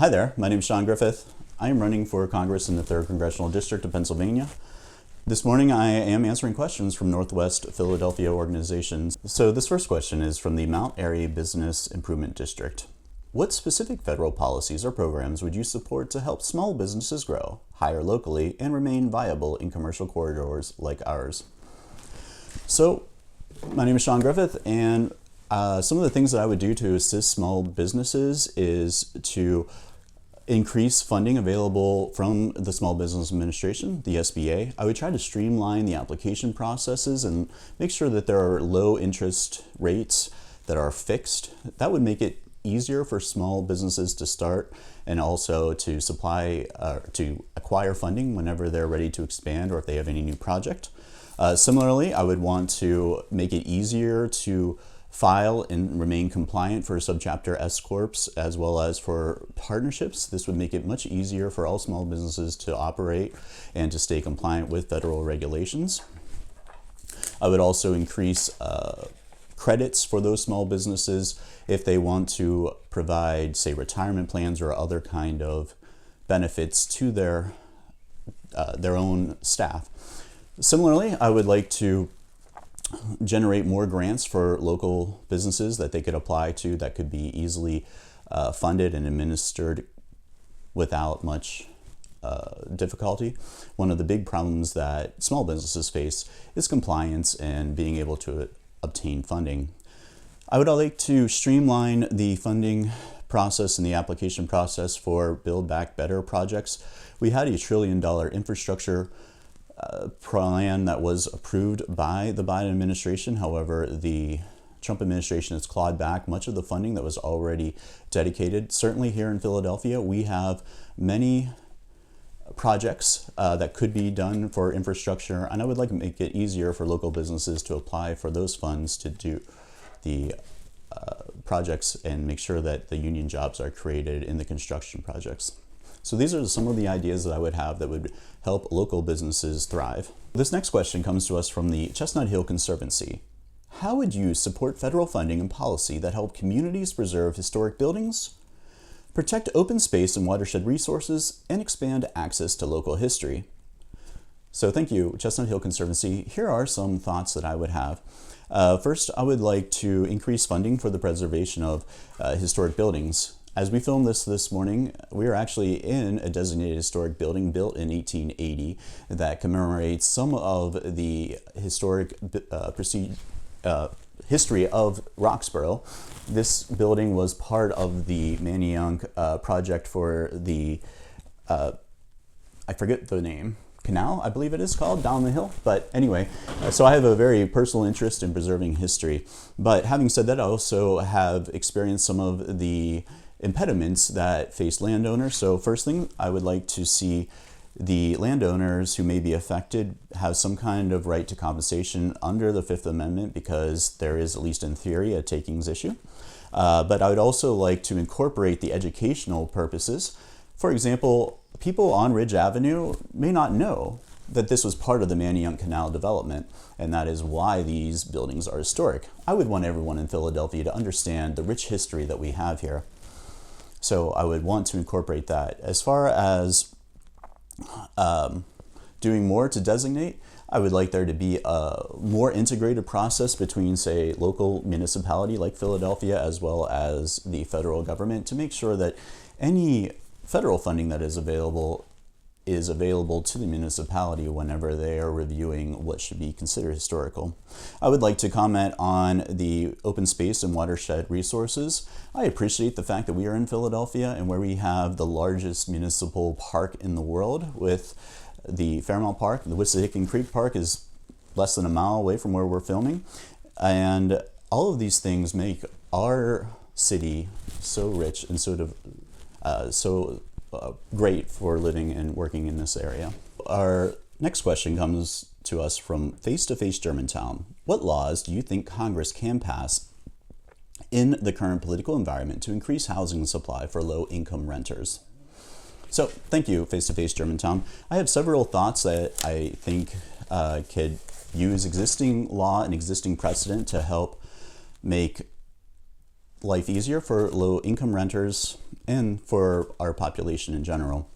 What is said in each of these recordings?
Hi there, my name is Shaun Griffith. I am running for Congress in the 3rd Congressional District of Pennsylvania. This morning I am answering questions from Northwest Philadelphia organizations. So this first question is from the Mount Airy Business Improvement District. What specific federal policies or programs would you support to help small businesses grow, hire locally, and remain viable in commercial corridors like ours? So my name is Shaun Griffith, and some of the things that I would do to assist small businesses is to increase funding available from the Small Business Administration, the SBA. I would try to streamline the application processes and make sure that there are low interest rates that are fixed. That would make it easier for small businesses to start and also to to acquire funding whenever they're ready to expand or if they have any new project. Similarly, I would want to make it easier to file and remain compliant for Subchapter S Corps as well as for partnerships. This would make it much easier for all small businesses to operate and to stay compliant with federal regulations. I would also increase credits for those small businesses if they want to provide, say, retirement plans or other kind of benefits to their own staff. Similarly, I would like to generate more grants for local businesses that they could apply to that could be easily funded and administered without much difficulty. One of the big problems that small businesses face is compliance and being able to obtain funding. I would like to streamline the funding process and the application process for Build Back Better projects. We had a $1 trillion infrastructure plan that was approved by the Biden administration. However, the Trump administration has clawed back much of the funding that was already dedicated. Certainly here in Philadelphia, we have many projects that could be done for infrastructure, and I would like to make it easier for local businesses to apply for those funds to do the projects and make sure that the union jobs are created in the construction projects. So these are some of the ideas that I would have that would help local businesses thrive. This next question comes to us from the Chestnut Hill Conservancy. How would you support federal funding and policy that help communities preserve historic buildings, protect open space and watershed resources, and expand access to local history? So thank you, Chestnut Hill Conservancy. Here are some thoughts that I would have. First, I would like to increase funding for the preservation of historic buildings. As we filmed this morning, we are actually in a designated historic building built in 1880 that commemorates some of the historic history of Roxborough. This building was part of the Manayunk project for the, I forget the name, canal, I believe it is called, down the hill. But anyway, so I have a very personal interest in preserving history. But having said that, I also have experienced some of the impediments that face landowners. So first thing, I would like to see the landowners who may be affected have some kind of right to compensation under the Fifth Amendment, because there is, at least in theory, a takings issue. But I would also like to incorporate the educational purposes. For example, people on Ridge Avenue may not know that this was part of the Manayunk Canal development, and that is why these buildings are historic. I would want everyone in Philadelphia to understand the rich history that we have here. So I would want to incorporate that. As far as doing more to designate, I would like there to be a more integrated process between, say, local municipality like Philadelphia as well as the federal government to make sure that any federal funding that is available to the municipality whenever they are reviewing what should be considered historical. I would like to comment on the open space and watershed resources. I appreciate the fact that we are in Philadelphia and where we have the largest municipal park in the world with the Fairmount Park. The Wissahickon Creek Park is less than a mile away from where we're filming. And all of these things make our city so rich and so great for living and working in this area. Our next question comes to us from Face to Face Germantown. What laws do you think Congress can pass in the current political environment to increase housing supply for low-income renters? So, thank you, Face to Face Germantown. I have several thoughts that I think could use existing law and existing precedent to help make life easier for low-income renters and for our population in general.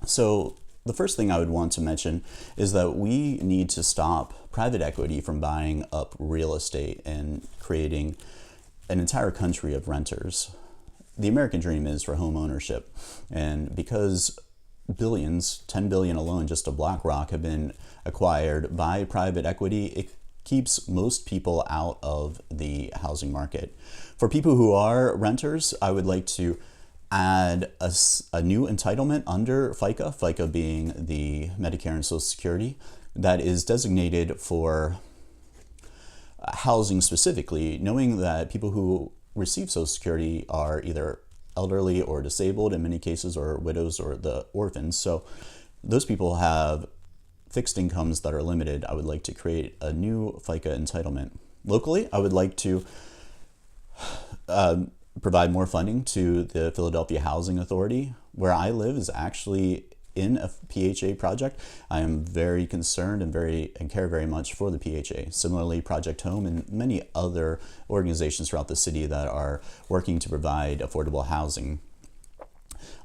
So the first thing I would want to mention is that we need to stop private equity from buying up real estate and creating an entire country of renters. The American dream is for home ownership, and because billions, 10 billion alone just to BlackRock, have been acquired by private equity, it keeps most people out of the housing market. For people who are renters, I would like to add a new entitlement under FICA, FICA being the Medicare and Social Security, that is designated for housing specifically, knowing that people who receive Social Security are either elderly or disabled in many cases, or widows or the orphans. So those people have fixed incomes that are limited. I would like to create a new FICA entitlement. Locally, I would like to provide more funding to the Philadelphia Housing Authority. Where I live is actually in a PHA project. I am very concerned and care very much for the PHA. Similarly, Project Home and many other organizations throughout the city that are working to provide affordable housing.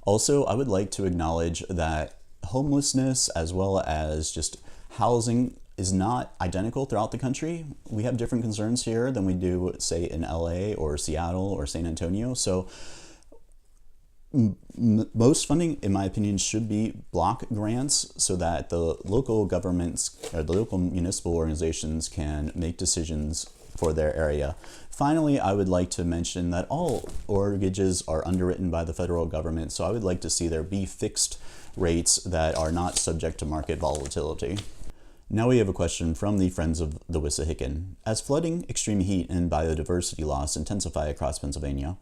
Also, I would like to acknowledge that homelessness as well as just housing is not identical throughout the country. We have different concerns here than we do, say, in LA or Seattle or San Antonio. So most funding, in my opinion, should be block grants so that the local governments or the local municipal organizations can make decisions for their area. Finally, I would like to mention that all mortgages are underwritten by the federal government, so I would like to see there be fixed rates that are not subject to market volatility. Now we have a question from the Friends of the Wissahickon. As flooding, extreme heat, and biodiversity loss intensify across Pennsylvania,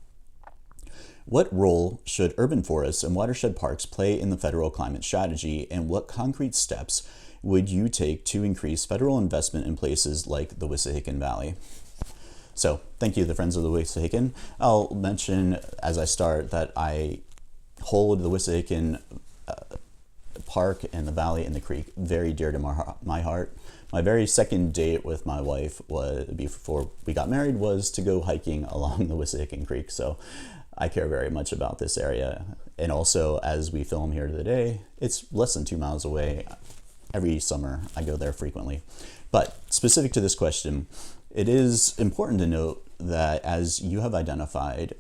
what role should urban forests and watershed parks play in the federal climate strategy, and what concrete steps would you take to increase federal investment in places like the Wissahickon Valley? So, thank you, the Friends of the Wissahickon. I'll mention as I start that I hold the Wissahickon Park and the valley and the creek very dear to my heart. My very second date with my wife before we got married was to go hiking along the Wissahickon Creek. So I care very much about this area. And also, as we film here today, it's less than 2 miles away. Every summer, I go there frequently. But specific to this question, it is important to note that, as you have identified,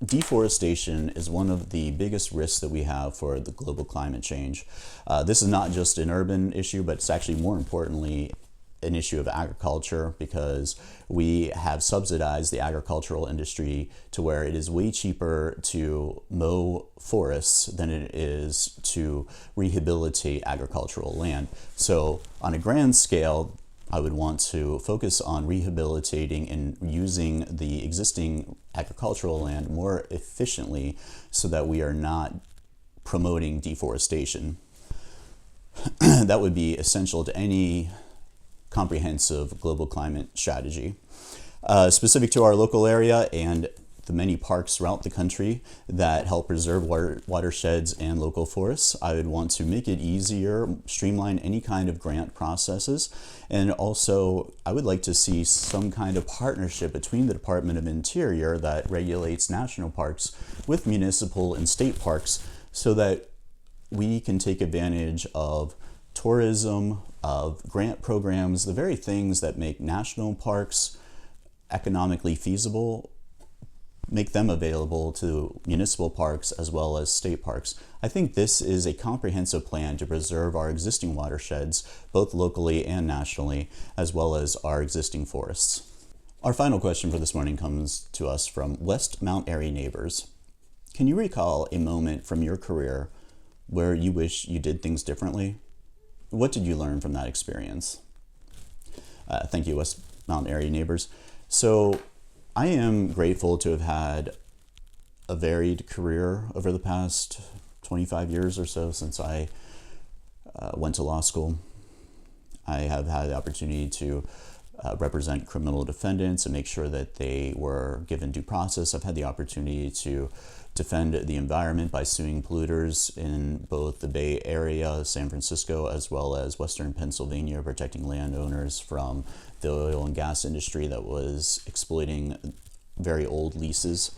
deforestation is one of the biggest risks that we have for the global climate change. This is not just an urban issue, but it's actually more importantly an issue of agriculture, because we have subsidized the agricultural industry to where it is way cheaper to mow forests than it is to rehabilitate agricultural land. So on a grand scale, I would want to focus on rehabilitating and using the existing agricultural land more efficiently so that we are not promoting deforestation. That would be essential to any comprehensive global climate strategy. Specific to our local area and the many parks throughout the country that help preserve watersheds and local forests, I would want to make it easier, streamline any kind of grant processes, and also I would like to see some kind of partnership between the Department of Interior that regulates national parks with municipal and state parks so that we can take advantage of tourism, of grant programs, the very things that make national parks economically feasible, make them available to municipal parks as well as state parks. I think this is a comprehensive plan to preserve our existing watersheds, both locally and nationally, as well as our existing forests. Our final question for this morning comes to us from West Mount Airy Neighbors. Can you recall a moment from your career where you wish you did things differently? What did you learn from that experience? Thank you, West Mount Airy Neighbors. So I am grateful to have had a varied career over the past 25 years or so since I went to law school. I have had the opportunity to represent criminal defendants and make sure that they were given due process. I've had the opportunity to defend the environment by suing polluters in both the Bay Area, San Francisco, as well as Western Pennsylvania, protecting landowners from the oil and gas industry that was exploiting very old leases.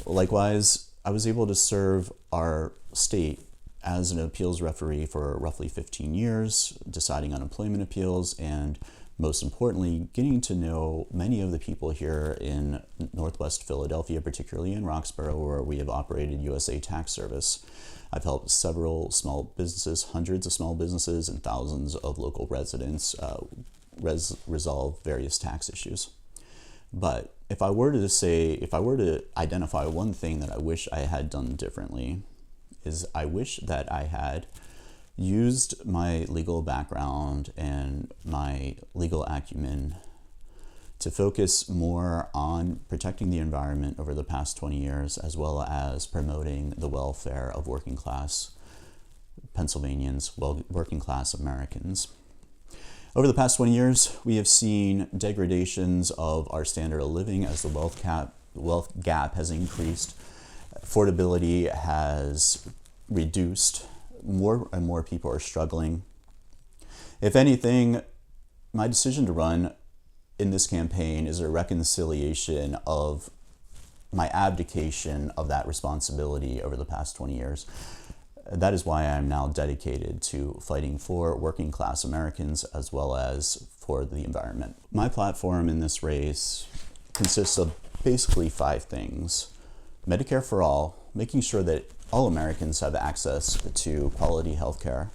Likewise, I was able to serve our state as an appeals referee for roughly 15 years, deciding on employment appeals, and most importantly, getting to know many of the people here in Northwest Philadelphia, particularly in Roxborough, where we have operated USA Tax Service. I've helped several small businesses, hundreds of small businesses, and thousands of local residents resolve various tax issues. But if I were to identify one thing that I wish I had done differently, is I wish that I had used my legal background and my legal acumen to focus more on protecting the environment over the past 20 years, as well as promoting the welfare of working class Pennsylvanians, working class Americans. Over the past 20 years, we have seen degradations of our standard of living as the wealth gap has increased. Affordability has reduced. More and more people are struggling. If anything, my decision to run in this campaign is a reconciliation of my abdication of that responsibility over the past 20 years. That is why I am now dedicated to fighting for working class Americans as well as for the environment. My platform in this race consists of basically 5 things. Medicare for all, making sure that all Americans have access to quality health care.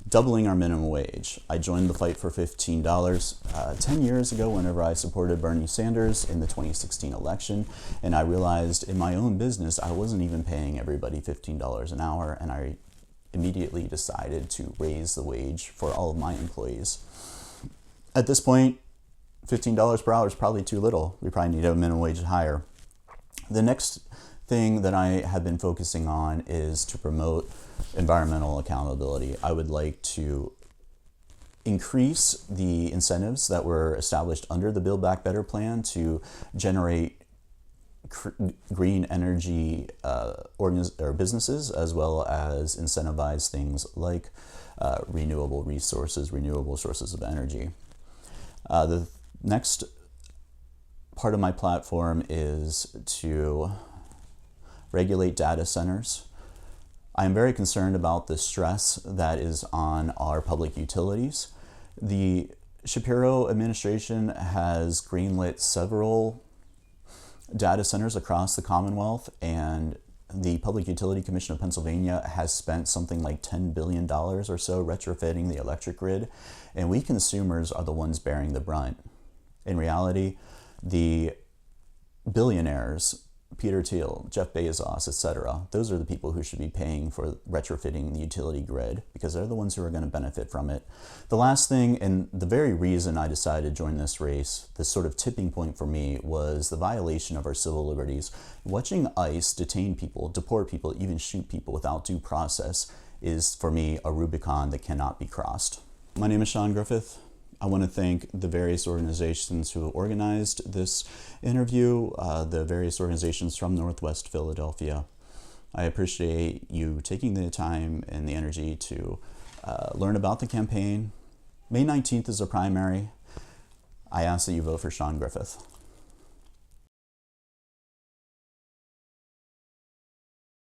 Doubling our minimum wage. I joined the fight for $15 10 years ago whenever I supported Bernie Sanders in the 2016 election, and I realized in my own business I wasn't even paying everybody $15 an hour, and I immediately decided to raise the wage for all of my employees. At this point, $15 per hour is probably too little. We probably need a minimum wage higher. The next thing that I have been focusing on is to promote environmental accountability. I would like to increase the incentives that were established under the Build Back Better plan to generate green energy businesses, as well as incentivize things like renewable sources of energy. The next part of my platform is to regulate data centers. I am very concerned about the stress that is on our public utilities. The Shapiro administration has greenlit several data centers across the Commonwealth, and the Public Utility Commission of Pennsylvania has spent something like $10 billion or so retrofitting the electric grid, and we consumers are the ones bearing the brunt. In reality, the billionaires, Peter Thiel, Jeff Bezos, etc., those are the people who should be paying for retrofitting the utility grid, because they're the ones who are going to benefit from it. The last thing, and the very reason I decided to join this race, this sort of tipping point for me, was the violation of our civil liberties. Watching ICE detain people, deport people, even shoot people without due process is, for me, a Rubicon that cannot be crossed. My name is Shaun Griffith. I want to thank the various organizations who organized this interview, the various organizations from Northwest Philadelphia. I appreciate you taking the time and the energy to learn about the campaign. May 19th is a primary. I ask that you vote for Shaun Griffith.